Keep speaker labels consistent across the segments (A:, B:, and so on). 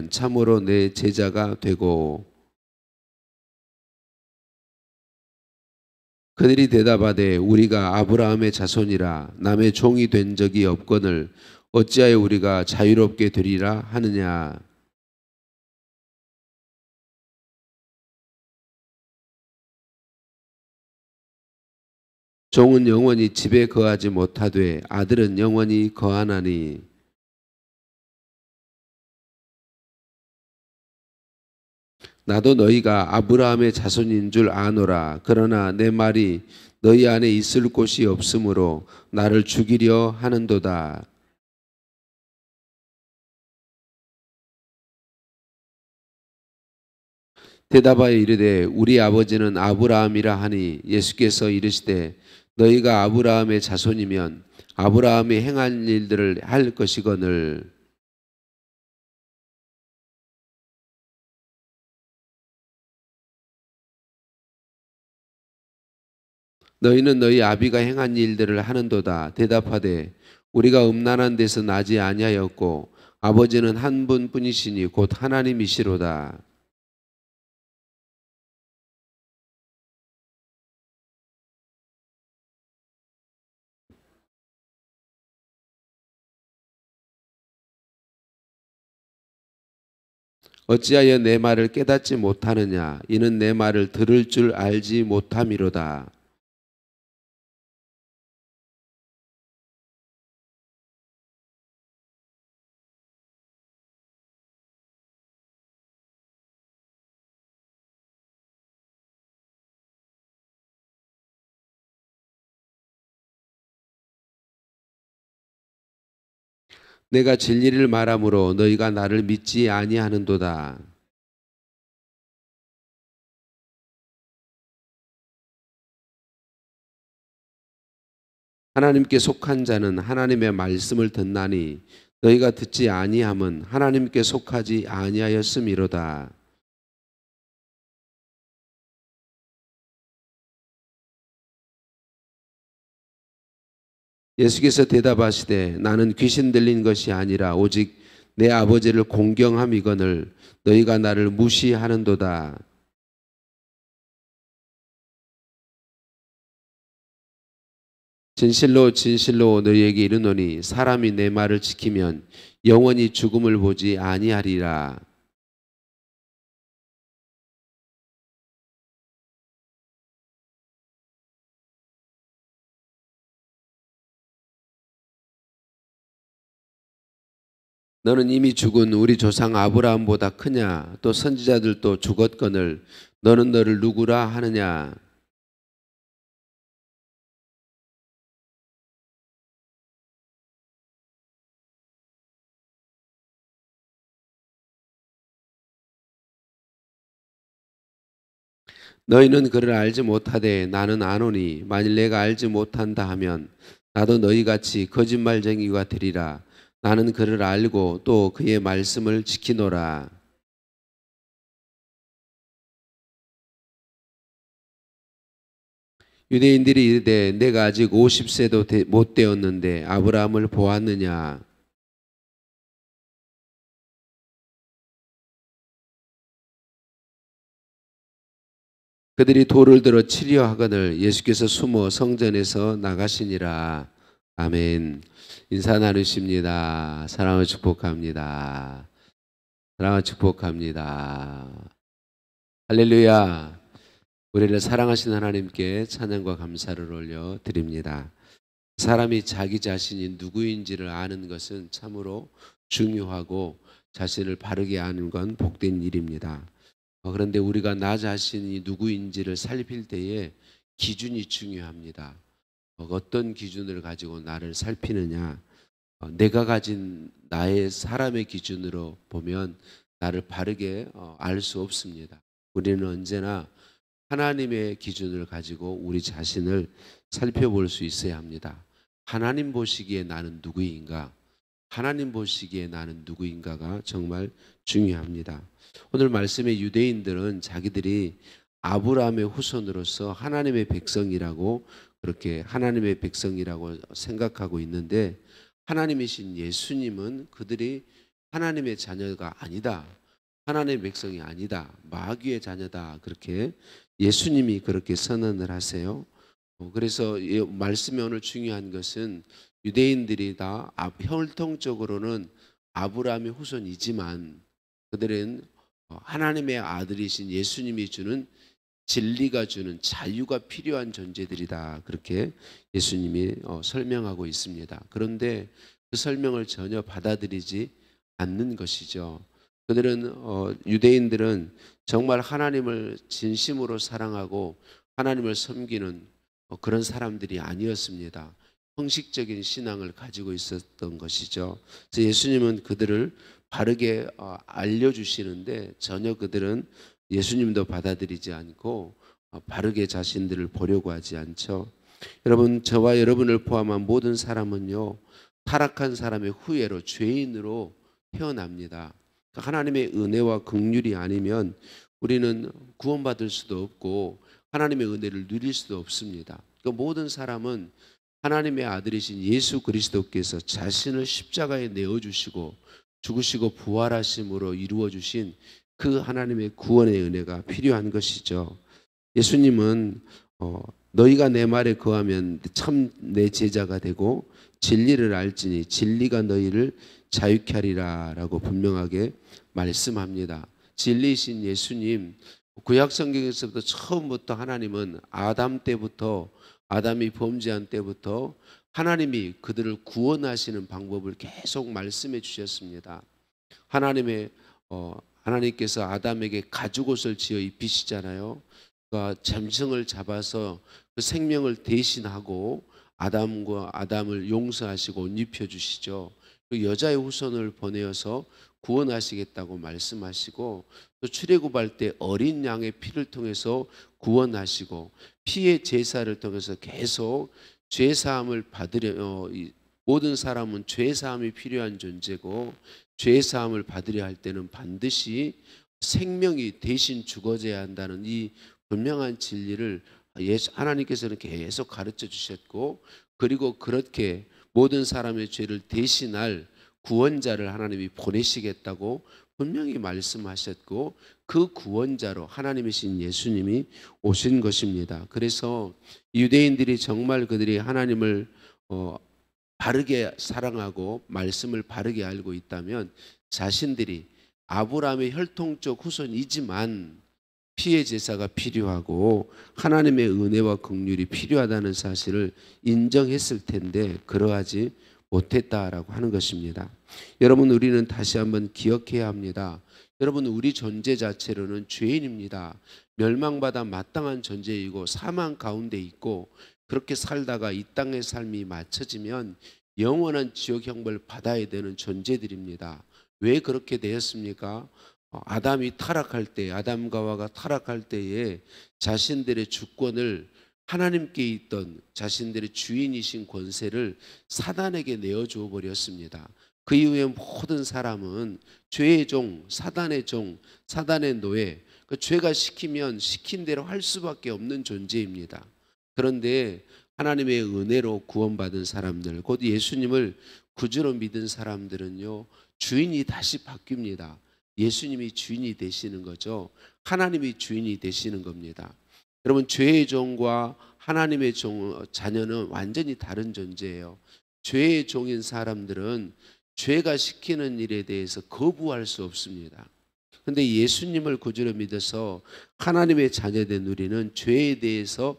A: 참으로 내 제자가 되고 그들이 대답하되 우리가 아브라함의 자손이라 남의 종이 된 적이 없거늘 어찌하여 우리가 자유롭게 되리라 하느냐. 종은 영원히 집에 거하지 못하되 아들은 영원히 거하나니 나도 너희가 아브라함의 자손인 줄 아노라. 그러나 내 말이 너희 안에 있을 곳이 없으므로 나를 죽이려 하는도다. 대답하여 이르되 우리 아버지는 아브라함이라 하니 예수께서 이르시되 너희가 아브라함의 자손이면 아브라함이 행한 일들을 할 것이거늘 너희는 너희 아비가 행한 일들을 하는도다. 대답하되 우리가 음란한 데서 나지 아니하였고 아버지는 한 분뿐이시니 곧 하나님이시로다. 어찌하여 내 말을 깨닫지 못하느냐. 이는 내 말을 들을 줄 알지 못함이로다. 내가 진리를 말함으로 너희가 나를 믿지 아니하는도다. 하나님께 속한 자는 하나님의 말씀을 듣나니 너희가 듣지 아니함은 하나님께 속하지 아니하였음이로다. 예수께서 대답하시되 나는 귀신 들린 것이 아니라 오직 내 아버지를 공경함이거늘 너희가 나를 무시하는도다. 진실로 진실로 너희에게 이르노니 사람이 내 말을 지키면 영원히 죽음을 보지 아니하리라. 너는 이미 죽은 우리 조상 아브라함보다 크냐? 또 선지자들도 죽었거늘 너는 너를 누구라 하느냐? 너희는 그를 알지 못하되 나는 아노니 만일 내가 알지 못한다 하면 나도 너희같이 거짓말쟁이가 되리라. 나는 그를 알고 또 그의 말씀을 지키노라. 유대인들이 이르되 내가 아직 50세도 못 되었는데 아브라함을 보았느냐? 그들이 돌을 들어 치려 하거늘 예수께서 숨어 성전에서 나가시니라. 아멘. 인사 나누십니다. 사랑을 축복합니다. 사랑을 축복합니다. 할렐루야. 우리를 사랑하신 하나님께 찬양과 감사를 올려 드립니다. 사람이 자기 자신이 누구인지를 아는 것은 참으로 중요하고 자신을 바르게 아는 건 복된 일입니다. 그런데 우리가 나 자신이 누구인지를 살필 때에 기준이 중요합니다. 어떤 기준을 가지고 나를 살피느냐. 내가 가진 나의 사람의 기준으로 보면 나를 바르게 알 수 없습니다. 우리는 언제나 하나님의 기준을 가지고 우리 자신을 살펴볼 수 있어야 합니다. 하나님 보시기에 나는 누구인가? 하나님 보시기에 나는 누구인가가 정말 중요합니다. 오늘 말씀의 유대인들은 자기들이 아브라함의 후손으로서 하나님의 백성이라고 그렇게 하나님의 백성이라고 생각하고 있는데 하나님이신 예수님은 그들이 하나님의 자녀가 아니다. 하나님의 백성이 아니다. 마귀의 자녀다. 그렇게 예수님이 그렇게 선언을 하세요. 그래서 이 말씀의 오늘 중요한 것은 유대인들이 다 혈통적으로는 아브라함의 후손이지만 그들은 하나님의 아들이신 예수님이 주는 진리가 주는 자유가 필요한 존재들이다. 그렇게 예수님이 설명하고 있습니다. 그런데 그 설명을 전혀 받아들이지 않는 것이죠. 그들은 유대인들은 정말 하나님을 진심으로 사랑하고 하나님을 섬기는 그런 사람들이 아니었습니다. 형식적인 신앙을 가지고 있었던 것이죠. 그래서 예수님은 그들을 바르게 알려주시는데 전혀 그들은 예수님도 받아들이지 않고 바르게 자신들을 보려고 하지 않죠. 여러분, 저와 여러분을 포함한 모든 사람은요, 타락한 사람의 후예로 죄인으로 태어납니다. 하나님의 은혜와 긍휼이 아니면 우리는 구원받을 수도 없고 하나님의 은혜를 누릴 수도 없습니다. 그러니까 모든 사람은 하나님의 아들이신 예수 그리스도께서 자신을 십자가에 내어주시고 죽으시고 부활하심으로 이루어주신 그 하나님의 구원의 은혜가 필요한 것이죠. 예수님은 너희가 내 말에 거하면 참 내 제자가 되고 진리를 알지니 진리가 너희를 자유케 하리라 라고 분명하게 말씀합니다. 진리이신 예수님, 구약 성경에서부터 처음부터 하나님은 아담 때부터 아담이 범죄한 때부터 하나님이 그들을 구원하시는 방법을 계속 말씀해 주셨습니다. 하나님께서 아담에게 가죽옷을 지어 입히시잖아요. 그러니까 짐승을 잡아서 그 생명을 대신하고 아담을 용서하시고 옷 입혀주시죠. 그 여자의 후손을 보내어서 구원하시겠다고 말씀하시고 또 출애굽할 때 어린 양의 피를 통해서 구원하시고 피의 제사를 통해서 계속 죄 사함을 받으려 모든 사람은 죄 사함이 필요한 존재고 죄 사함을 받으려 할 때는 반드시 생명이 대신 죽어져야 한다는 이 분명한 진리를 하나님께서는 계속 가르쳐 주셨고 그리고 그렇게 모든 사람의 죄를 대신할 구원자를 하나님이 보내시겠다고 분명히 말씀하셨고 그 구원자로 하나님이신 예수님이 오신 것입니다. 그래서 유대인들이 정말 그들이 하나님을 바르게 사랑하고 말씀을 바르게 알고 있다면 자신들이 아브라함의 혈통적 후손이지만 피의 제사가 필요하고 하나님의 은혜와 긍휼이 필요하다는 사실을 인정했을 텐데 그러하지 못했다라고 하는 것입니다. 여러분, 우리는 다시 한번 기억해야 합니다. 여러분, 우리 존재 자체로는 죄인입니다. 멸망받아 마땅한 존재이고 사망 가운데 있고 그렇게 살다가 이 땅의 삶이 맞춰지면 영원한 지옥 형벌을 받아야 되는 존재들입니다. 왜 그렇게 되었습니까? 아담과 하와가 타락할 때에 자신들의 주권을 하나님께 있던 자신들의 주인이신 권세를 사단에게 내어주어 버렸습니다. 그 이후에 모든 사람은 죄의 종, 사단의 노예, 그 죄가 시키면 시킨 대로 할 수밖에 없는 존재입니다. 그런데 하나님의 은혜로 구원받은 사람들, 곧 예수님을 구주로 믿은 사람들은요, 주인이 다시 바뀝니다. 예수님이 주인이 되시는 거죠. 하나님이 주인이 되시는 겁니다. 여러분, 죄의 종과 하나님의 자녀는 완전히 다른 존재예요. 죄의 종인 사람들은 죄가 시키는 일에 대해서 거부할 수 없습니다. 그런데 예수님을 구주로 믿어서 하나님의 자녀된 우리는 죄에 대해서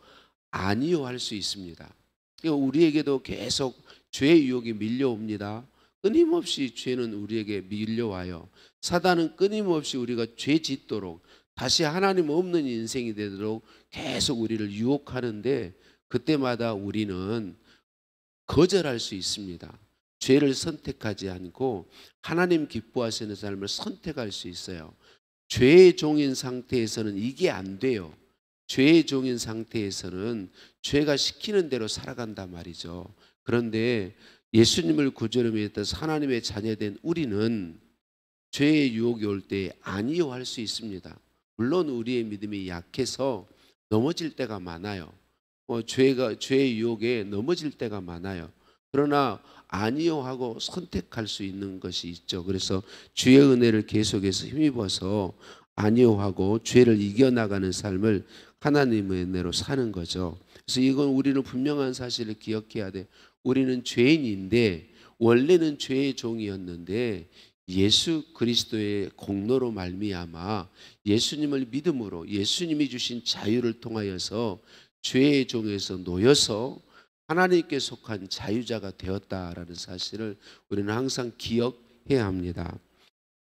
A: 아니요 할 수 있습니다. 그러니까 우리에게도 계속 죄의 유혹이 밀려옵니다. 끊임없이 죄는 우리에게 밀려와요. 사단은 끊임없이 우리가 죄 짓도록 다시 하나님 없는 인생이 되도록 계속 우리를 유혹하는데 그때마다 우리는 거절할 수 있습니다. 죄를 선택하지 않고 하나님 기뻐하시는 삶을 선택할 수 있어요. 죄의 종인 상태에서는 이게 안 돼요. 죄의 종인 상태에서는 죄가 시키는 대로 살아간단 말이죠. 그런데 예수님을 구주로 믿어서 하나님의 자녀된 우리는 죄의 유혹이 올 때 아니요 할 수 있습니다. 물론 우리의 믿음이 약해서 넘어질 때가 많아요. 죄의 유혹에 넘어질 때가 많아요. 그러나 아니요 하고 선택할 수 있는 것이 있죠. 그래서 주의 은혜를 계속해서 힘입어서 아니요 하고 죄를 이겨나가는 삶을 하나님의 은혜로 사는 거죠. 그래서 이건 우리는 분명한 사실을 기억해야 돼. 우리는 죄인인데 원래는 죄의 종이었는데 예수 그리스도의 공로로 말미암아 예수님을 믿음으로 예수님이 주신 자유를 통하여서 죄의 종에서 놓여서 하나님께 속한 자유자가 되었다라는 사실을 우리는 항상 기억해야 합니다.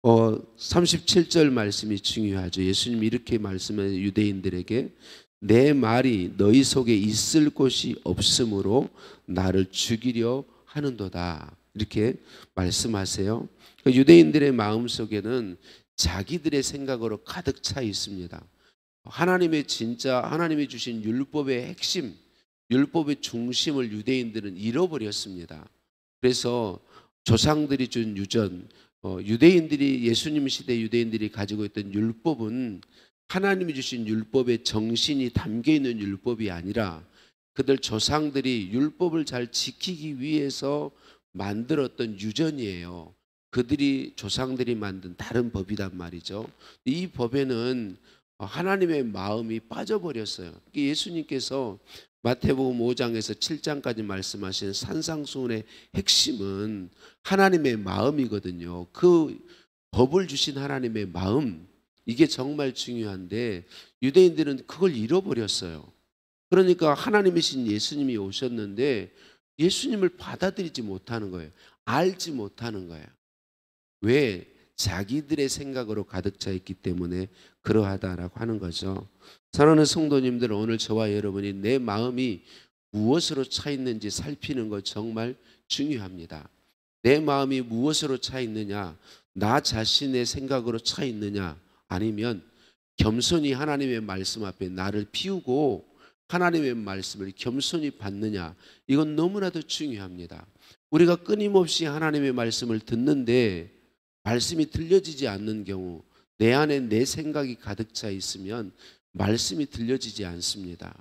A: 37절 말씀이 중요하죠. 예수님이 이렇게 말씀하는 유대인들에게 내 말이 너희 속에 있을 곳이 없으므로 나를 죽이려 하는도다. 이렇게 말씀하세요. 유대인들의 마음속에는 자기들의 생각으로 가득 차 있습니다. 하나님의 진짜 하나님이 주신 율법의 핵심, 율법의 중심을 유대인들은 잃어버렸습니다. 그래서 조상들이 준 유전, 유대인들이 예수님 시대 유대인들이 가지고 있던 율법은 하나님이 주신 율법의 정신이 담겨 있는 율법이 아니라 그들 조상들이 율법을 잘 지키기 위해서 만들었던 유전이에요. 그들이 조상들이 만든 다른 법이란 말이죠. 이 법에는 하나님의 마음이 빠져버렸어요. 예수님께서 마태복음 5장에서 7장까지 말씀하신 산상수훈의 핵심은 하나님의 마음이거든요. 그 법을 주신 하나님의 마음, 이게 정말 중요한데 유대인들은 그걸 잃어버렸어요. 그러니까 하나님이신 예수님이 오셨는데 예수님을 받아들이지 못하는 거예요. 알지 못하는 거예요. 왜? 자기들의 생각으로 가득 차 있기 때문에 그러하다라고 하는 거죠. 사랑하는 성도님들, 오늘 저와 여러분이 내 마음이 무엇으로 차 있는지 살피는 것 정말 중요합니다. 내 마음이 무엇으로 차 있느냐, 나 자신의 생각으로 차 있느냐, 아니면 겸손히 하나님의 말씀 앞에 나를 피우고 하나님의 말씀을 겸손히 받느냐, 이건 너무나도 중요합니다. 우리가 끊임없이 하나님의 말씀을 듣는데 말씀이 들려지지 않는 경우, 내 안에 내 생각이 가득 차 있으면 말씀이 들려지지 않습니다.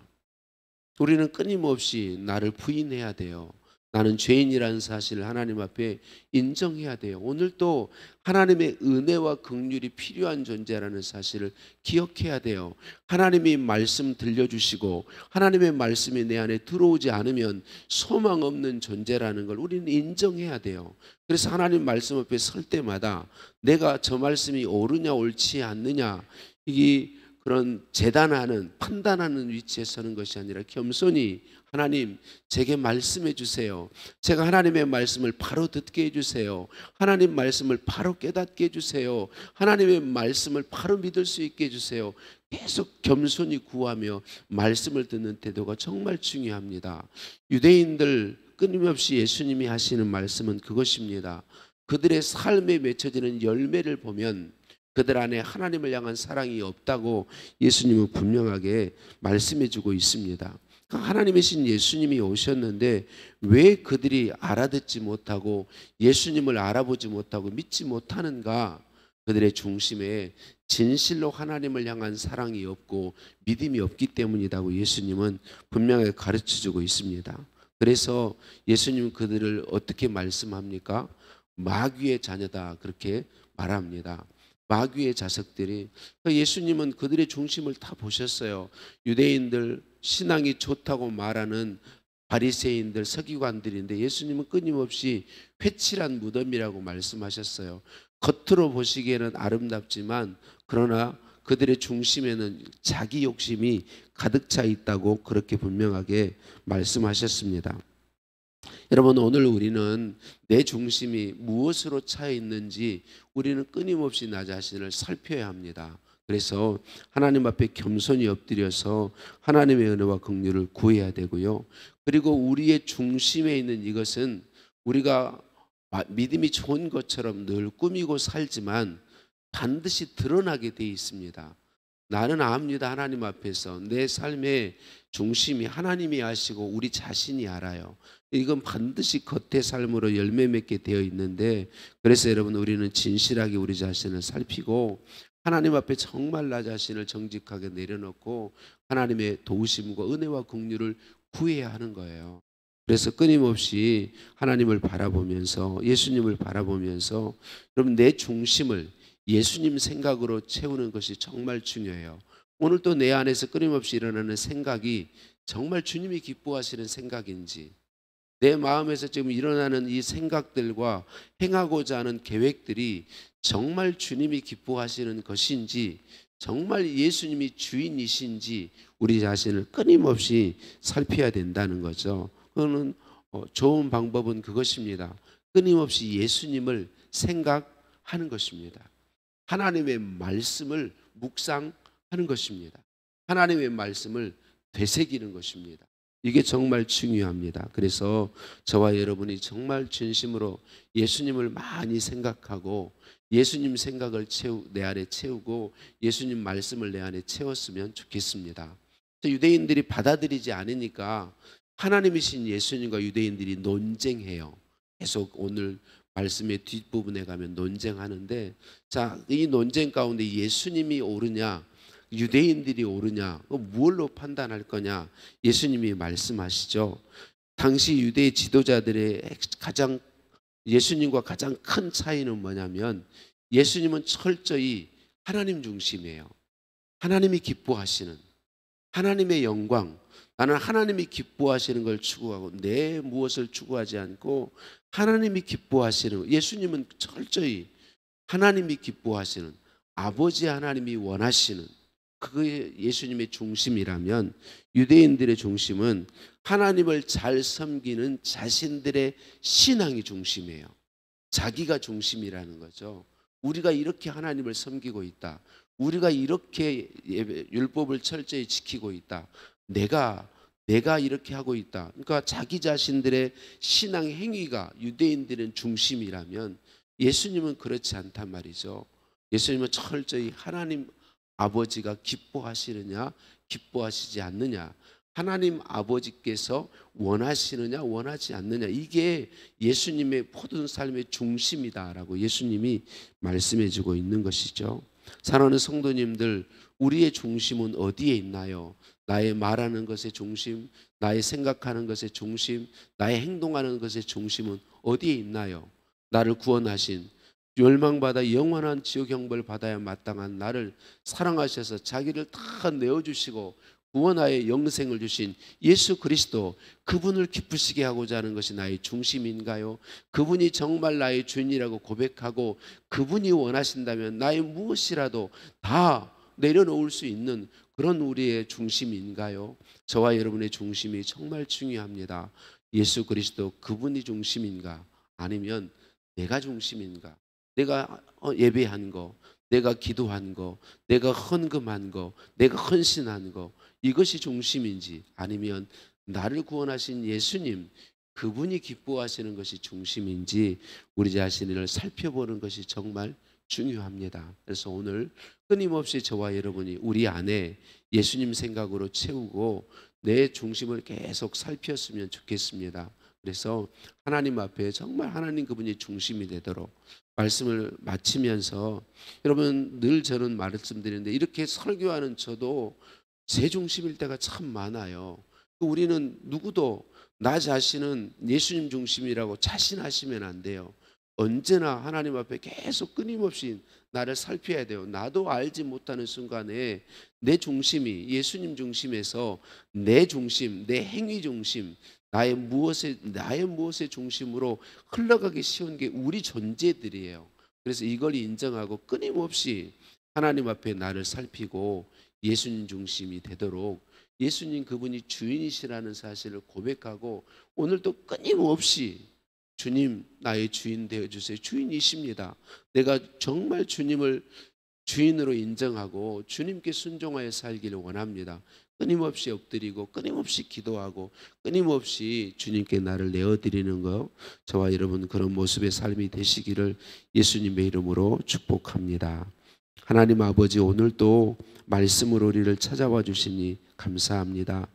A: 우리는 끊임없이 나를 부인해야 돼요. 나는 죄인이라는 사실을 하나님 앞에 인정해야 돼요. 오늘도 하나님의 은혜와 긍휼이 필요한 존재라는 사실을 기억해야 돼요. 하나님이 말씀 들려주시고 하나님의 말씀이 내 안에 들어오지 않으면 소망 없는 존재라는 걸 우리는 인정해야 돼요. 그래서 하나님 말씀 앞에 설 때마다 내가 저 말씀이 옳으냐 옳지 않느냐, 이게 그런 재단하는 판단하는 위치에 서는 것이 아니라 겸손히 하나님, 제게 말씀해 주세요. 제가 하나님의 말씀을 바로 듣게 해주세요. 하나님 말씀을 바로 깨닫게 해주세요. 하나님의 말씀을 바로 믿을 수 있게 해주세요. 계속 겸손히 구하며 말씀을 듣는 태도가 정말 중요합니다. 유대인들 끊임없이 예수님이 하시는 말씀은 그것입니다. 그들의 삶에 맺혀지는 열매를 보면 그들 안에 하나님을 향한 사랑이 없다고 예수님은 분명하게 말씀해 주고 있습니다. 하나님이신 예수님이 오셨는데 왜 그들이 알아듣지 못하고 예수님을 알아보지 못하고 믿지 못하는가? 그들의 중심에 진실로 하나님을 향한 사랑이 없고 믿음이 없기 때문이라고 예수님은 분명하게 가르쳐주고 있습니다. 그래서 예수님은 그들을 어떻게 말씀합니까? 마귀의 자녀다, 그렇게 말합니다. 마귀의 자석들이, 예수님은 그들의 중심을 다 보셨어요. 유대인들 신앙이 좋다고 말하는 바리새인들, 서기관들인데 예수님은 끊임없이 회칠한 무덤이라고 말씀하셨어요. 겉으로 보시기에는 아름답지만 그러나 그들의 중심에는 자기 욕심이 가득 차 있다고 그렇게 분명하게 말씀하셨습니다. 여러분, 오늘 우리는 내 중심이 무엇으로 차 있는지 우리는 끊임없이 나 자신을 살펴야 합니다. 그래서 하나님 앞에 겸손히 엎드려서 하나님의 은혜와 긍휼을 구해야 되고요. 그리고 우리의 중심에 있는 이것은 우리가 믿음이 좋은 것처럼 늘 꾸미고 살지만 반드시 드러나게 돼 있습니다. 나는 압니다. 하나님 앞에서 내 삶의 중심이 하나님이 아시고 우리 자신이 알아요. 이건 반드시 겉의 삶으로 열매 맺게 되어 있는데, 그래서 여러분, 우리는 진실하게 우리 자신을 살피고 하나님 앞에 정말 나 자신을 정직하게 내려놓고 하나님의 도우심과 은혜와 긍휼을 구해야 하는 거예요. 그래서 끊임없이 하나님을 바라보면서 예수님을 바라보면서 여러분 내 중심을 예수님 생각으로 채우는 것이 정말 중요해요. 오늘 또 내 안에서 끊임없이 일어나는 생각이 정말 주님이 기뻐하시는 생각인지, 내 마음에서 지금 일어나는 이 생각들과 행하고자 하는 계획들이 정말 주님이 기뻐하시는 것인지, 정말 예수님이 주인이신지 우리 자신을 끊임없이 살펴야 된다는 거죠. 그거는 좋은 방법은 그것입니다. 끊임없이 예수님을 생각하는 것입니다. 하나님의 말씀을 묵상하는 것입니다. 하나님의 말씀을 되새기는 것입니다. 이게 정말 중요합니다. 그래서 저와 여러분이 정말 진심으로 예수님을 많이 생각하고 예수님 생각을 내 안에 채우고 예수님 말씀을 내 안에 채웠으면 좋겠습니다. 유대인들이 받아들이지 않으니까 하나님이신 예수님과 유대인들이 논쟁해요. 계속 오늘 말씀의 뒷부분에 가면 논쟁하는데, 자, 이 논쟁 가운데 예수님이 옳으냐 유대인들이 옳으냐, 무엇로 판단할 거냐, 예수님이 말씀하시죠. 당시 유대 지도자들의 예수님과 가장 큰 차이는 뭐냐면, 예수님은 철저히 하나님 중심이에요. 하나님이 기뻐하시는 하나님의 영광, 나는 하나님이 기뻐하시는 걸 추구하고 내 무엇을 추구하지 않고 하나님이 기뻐하시는, 예수님은 철저히 하나님이 기뻐하시는, 아버지 하나님이 원하시는, 그게 예수님의 중심이라면, 유대인들의 중심은 하나님을 잘 섬기는 자신들의 신앙이 중심이에요. 자기가 중심이라는 거죠. 우리가 이렇게 하나님을 섬기고 있다, 우리가 이렇게 율법을 철저히 지키고 있다, 내가 이렇게 하고 있다. 그러니까 자기 자신들의 신앙 행위가 유대인들은 중심이라면, 예수님은 그렇지 않단 말이죠. 예수님은 철저히 하나님 아버지가 기뻐하시느냐 기뻐하시지 않느냐, 하나님 아버지께서 원하시느냐 원하지 않느냐, 이게 예수님의 모든 삶의 중심이다라고 예수님이 말씀해 주고 있는 것이죠. 사랑하는 성도님들, 우리의 중심은 어디에 있나요? 나의 말하는 것의 중심, 나의 생각하는 것의 중심, 나의 행동하는 것의 중심은 어디에 있나요? 나를 구원하신, 멸망받아 영원한 지옥 형벌 받아야 마땅한 나를 사랑하셔서 자기를 다 내어주시고 구원하여 영생을 주신 예수 그리스도, 그분을 기쁘시게 하고자 하는 것이 나의 중심인가요? 그분이 정말 나의 주인이라고 고백하고 그분이 원하신다면 나의 무엇이라도 다 내려놓을 수 있는 그런 우리의 중심인가요? 저와 여러분의 중심이 정말 중요합니다. 예수 그리스도 그분이 중심인가, 아니면 내가 중심인가? 내가 예배한 거, 내가 기도한 거, 내가 헌금한 거, 내가 헌신한 거, 이것이 중심인지, 아니면 나를 구원하신 예수님 그분이 기뻐하시는 것이 중심인지 우리 자신을 살펴보는 것이 정말 중요합니다. 그래서 오늘 끊임없이 저와 여러분이 우리 안에 예수님 생각으로 채우고 내 중심을 계속 살폈으면 좋겠습니다. 그래서 하나님 앞에 정말 하나님 그분이 중심이 되도록 말씀을 마치면서, 여러분 늘 저는 말씀드리는데 이렇게 설교하는 저도 제 중심일 때가 참 많아요. 우리는 누구도 나 자신은 예수님 중심이라고 자신하시면 안 돼요. 언제나 하나님 앞에 계속 끊임없이 나를 살펴야 돼요. 나도 알지 못하는 순간에 내 중심이 예수님 중심에서 내 중심, 내 행위 중심, 나의 무엇의 중심으로 흘러가기 쉬운 게 우리 존재들이에요. 그래서 이걸 인정하고 끊임없이 하나님 앞에 나를 살피고 예수님 중심이 되도록, 예수님 그분이 주인이시라는 사실을 고백하고 오늘도 끊임없이 주님 나의 주인 되어주세요. 주인이십니다. 내가 정말 주님을 주인으로 인정하고 주님께 순종하여 살기를 원합니다. 끊임없이 엎드리고 끊임없이 기도하고 끊임없이 주님께 나를 내어드리는 것, 저와 여러분 그런 모습의 삶이 되시기를 예수님의 이름으로 축복합니다. 하나님 아버지, 오늘도 말씀으로 우리를 찾아와 주시니 감사합니다.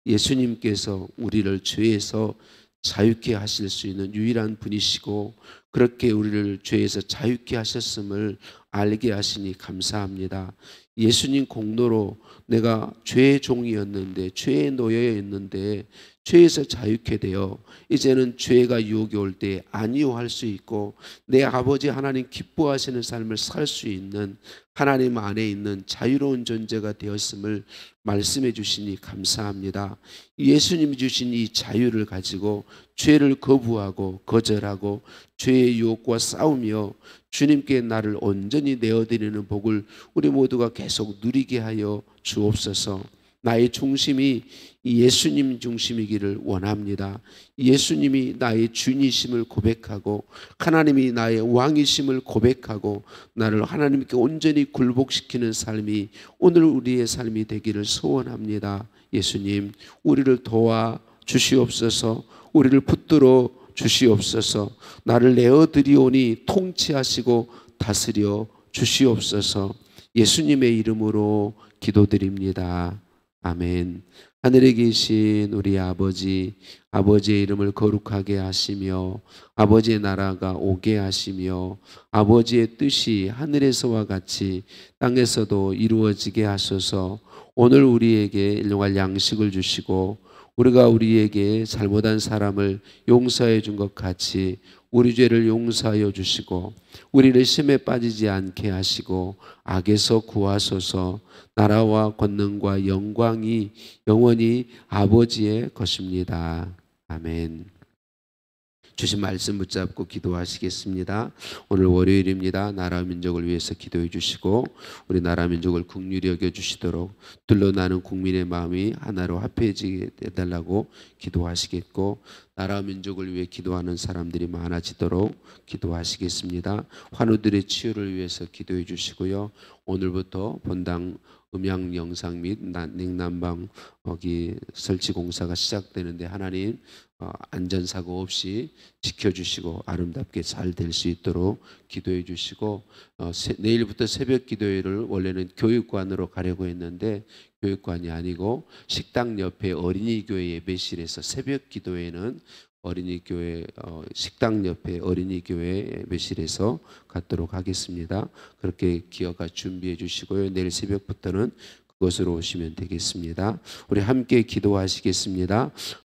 A: 예수님께서 우리를 죄에서 자유케 하실 수 있는 유일한 분이시고, 그렇게 우리를 죄에서 자유케 하셨음을 알게 하시니 감사합니다. 예수님 공로로 내가 죄의 종이었는데, 죄의 노예였는데 죄에서 자유케 되어 이제는 죄가 유혹이 올 때 아니요할 수 있고 내 아버지 하나님 기뻐하시는 삶을 살 수 있는 하나님 안에 있는 자유로운 존재가 되었음을 말씀해 주시니 감사합니다. 예수님이 주신 이 자유를 가지고 죄를 거부하고 거절하고 죄의 유혹과 싸우며 주님께 나를 온전히 내어드리는 복을 우리 모두가 계속 누리게 하여 주옵소서. 나의 중심이 예수님 중심이기를 원합니다. 예수님이 나의 주님이심을 고백하고 하나님이 나의 왕이심을 고백하고 나를 하나님께 온전히 굴복시키는 삶이 오늘 우리의 삶이 되기를 소원합니다. 예수님, 우리를 도와 주시옵소서. 우리를 붙들어 주시옵소서. 나를 내어드리오니 통치하시고 다스려 주시옵소서. 예수님의 이름으로 기도드립니다. 아멘. 하늘에 계신 우리 아버지, 아버지의 이름을 거룩하게 하시며 아버지의 나라가 오게 하시며 아버지의 뜻이 하늘에서와 같이 땅에서도 이루어지게 하소서. 오늘 우리에게 일용할 양식을 주시고 우리가 우리에게 잘못한 사람을 용서해 준 것 같이 우리 죄를 용서하여 주시고 우리를 시험에 빠지지 않게 하시고 악에서 구하소서. 나라와 권능과 영광이 영원히 아버지의 것입니다. 아멘. 주신 말씀 붙잡고 기도하시겠습니다. 오늘 월요일입니다. 나라 민족을 위해서 기도해 주시고 우리 나라 민족을 긍휼히 여겨 주시도록 둘러나는 국민의 마음이 하나로 합해지게 해달라고 기도하시겠고 나라 민족을 위해 기도하는 사람들이 많아지도록 기도하시겠습니다. 환우들의 치유를 위해서 기도해 주시고요. 오늘부터 본당 음향 영상 및 냉난방 설치 공사가 시작되는데 하나님 안전사고 없이 지켜주시고 아름답게 잘 될 수 있도록 기도해 주시고 내일부터 새벽 기도회를 원래는 교육관으로 가려고 했는데 교육관이 아니고 식당 옆에 어린이교회 예배실에서 새벽 기도회는 어린이교회 식당 옆에 어린이교회 예배실에서 갖도록 하겠습니다. 그렇게 기어가 준비해 주시고요. 내일 새벽부터는 그것으로 오시면 되겠습니다. 우리 함께 기도하시겠습니다.